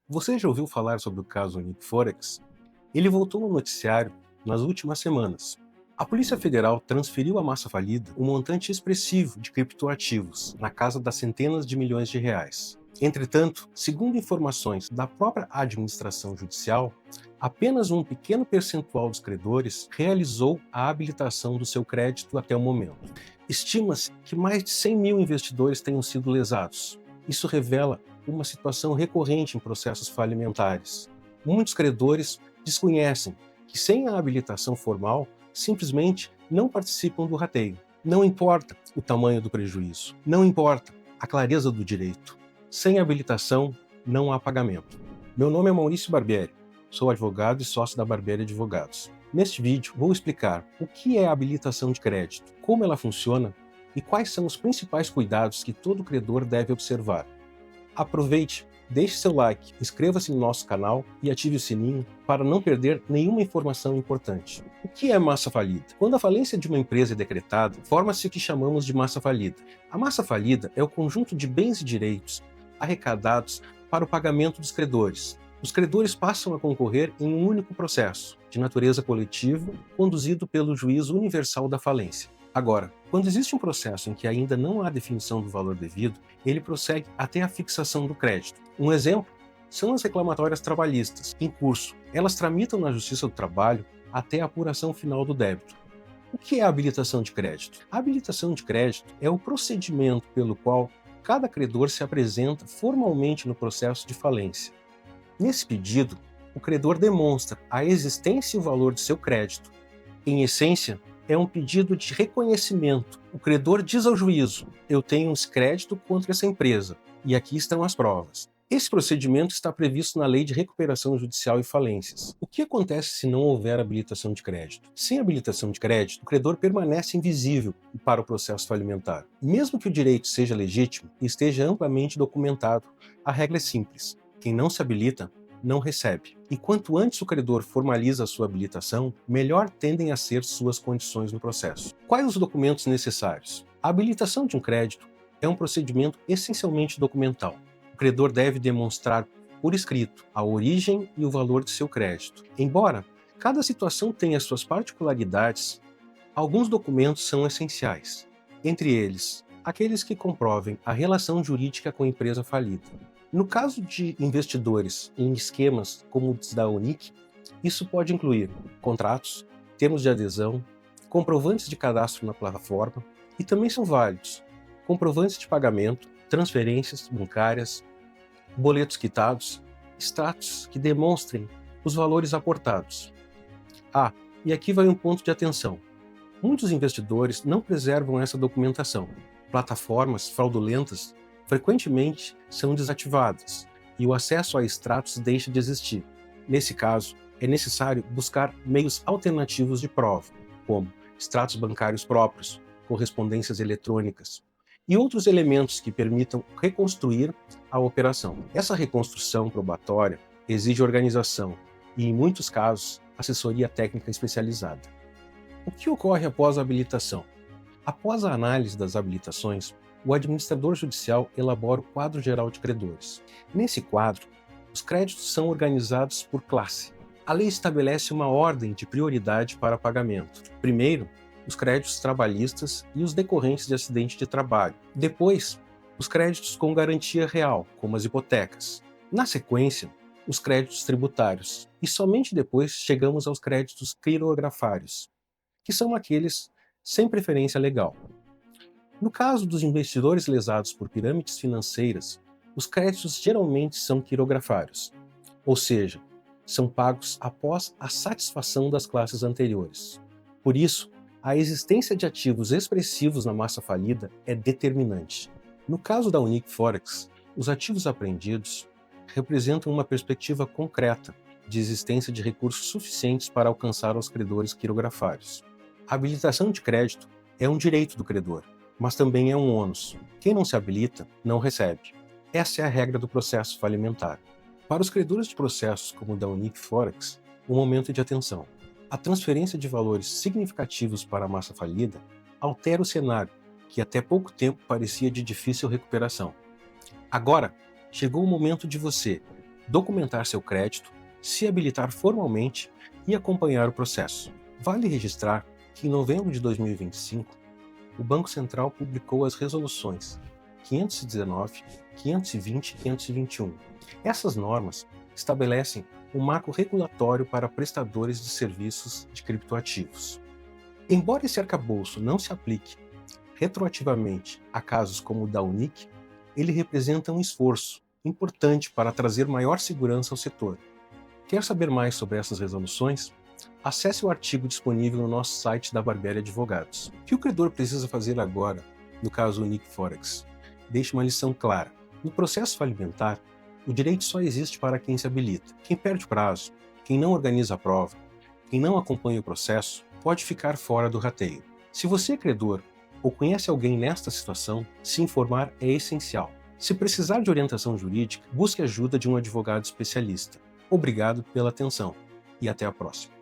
Você já ouviu falar sobre o caso Nick Forex? Ele voltou no noticiário nas últimas semanas. A Polícia Federal transferiu à massa falida um montante expressivo de criptoativos, na casa das centenas de milhões de reais. Entretanto, segundo informações da própria administração judicial, apenas um pequeno percentual dos credores realizou a habilitação do seu crédito até o momento. Estima-se que mais de 100 mil investidores tenham sido lesados. Isso revela uma situação recorrente em processos falimentares. Muitos credores desconhecem que, sem a habilitação formal, simplesmente não participam do rateio. Não importa o tamanho do prejuízo, não importa a clareza do direito. Sem habilitação, não há pagamento. Meu nome é Maurício Barbieri, sou advogado e sócio da Barbieri Advogados. Neste vídeo, vou explicar o que é a habilitação de crédito, como ela funciona e quais são os principais cuidados que todo credor deve observar. Aproveite, deixe seu like, inscreva-se no nosso canal e ative o sininho para não perder nenhuma informação importante. O que é massa falida? Quando a falência de uma empresa é decretada, forma-se o que chamamos de massa falida. A massa falida é o conjunto de bens e direitos arrecadados para o pagamento dos credores. Os credores passam a concorrer em um único processo, de natureza coletiva, conduzido pelo Juízo Universal da Falência. Agora, quando existe um processo em que ainda não há definição do valor devido, ele prossegue até a fixação do crédito. Um exemplo são as reclamatórias trabalhistas em curso. Elas tramitam na Justiça do Trabalho até a apuração final do débito. O que é a habilitação de crédito? A habilitação de crédito é o procedimento pelo qual cada credor se apresenta formalmente no processo de falência. Nesse pedido, o credor demonstra a existência e o valor de seu crédito. Em essência, é um pedido de reconhecimento. O credor diz ao juízo: eu tenho esse crédito contra essa empresa, e aqui estão as provas. Esse procedimento está previsto na Lei de Recuperação Judicial e Falências. O que acontece se não houver habilitação de crédito? Sem habilitação de crédito, o credor permanece invisível para o processo falimentar. Mesmo que o direito seja legítimo e esteja amplamente documentado, a regra é simples: quem não se habilita não recebe. E quanto antes o credor formaliza a sua habilitação, melhor tendem a ser suas condições no processo. Quais os documentos necessários? A habilitação de um crédito é um procedimento essencialmente documental. O credor deve demonstrar por escrito a origem e o valor de seu crédito. Embora cada situação tenha suas particularidades, alguns documentos são essenciais. Entre eles, aqueles que comprovem a relação jurídica com a empresa falida. No caso de investidores em esquemas como os da Unic, isso pode incluir contratos, termos de adesão, comprovantes de cadastro na plataforma e também são válidos comprovantes de pagamento, transferências bancárias, boletos quitados, extratos que demonstrem os valores aportados. E aqui vai um ponto de atenção. Muitos investidores não preservam essa documentação. Plataformas fraudulentas frequentemente são desativadas e o acesso a extratos deixa de existir. Nesse caso, é necessário buscar meios alternativos de prova, como extratos bancários próprios, correspondências eletrônicas e outros elementos que permitam reconstruir a operação. Essa reconstrução probatória exige organização e, em muitos casos, assessoria técnica especializada. O que ocorre após a habilitação? Após a análise das habilitações, o administrador judicial elabora o quadro geral de credores. Nesse quadro, os créditos são organizados por classe. A lei estabelece uma ordem de prioridade para pagamento. Primeiro, os créditos trabalhistas e os decorrentes de acidente de trabalho. Depois, os créditos com garantia real, como as hipotecas. Na sequência, os créditos tributários. E somente depois chegamos aos créditos quirografários, que são aqueles sem preferência legal. No caso dos investidores lesados por pirâmides financeiras, os créditos geralmente são quirografários, ou seja, são pagos após a satisfação das classes anteriores. Por isso, a existência de ativos expressivos na massa falida é determinante. No caso da Unic Forex, os ativos apreendidos representam uma perspectiva concreta de existência de recursos suficientes para alcançar os credores quirografários. A habilitação de crédito é um direito do credor, mas também é um ônus. Quem não se habilita, não recebe. Essa é a regra do processo falimentar. Para os credores de processos como o da Unic Forex, um momento de atenção. A transferência de valores significativos para a massa falida altera o cenário, que até pouco tempo parecia de difícil recuperação. Agora, chegou o momento de você, documentar seu crédito, se habilitar formalmente e acompanhar o processo. Vale registrar que em novembro de 2025, o Banco Central publicou as resoluções 519, 520 e 521. Essas normas estabelecem um marco regulatório para prestadores de serviços de criptoativos. Embora esse arcabouço não se aplique retroativamente a casos como o da Unic, ele representa um esforço importante para trazer maior segurança ao setor. Quer saber mais sobre essas resoluções? Acesse o artigo disponível no nosso site da Barberi Advogados. O que o credor precisa fazer agora, no caso Unic Forex? Deixe uma lição clara. No processo falimentar, o direito só existe para quem se habilita. Quem perde o prazo, quem não organiza a prova, quem não acompanha o processo, pode ficar fora do rateio. Se você é credor ou conhece alguém nesta situação, se informar é essencial. Se precisar de orientação jurídica, busque a ajuda de um advogado especialista. Obrigado pela atenção e até a próxima.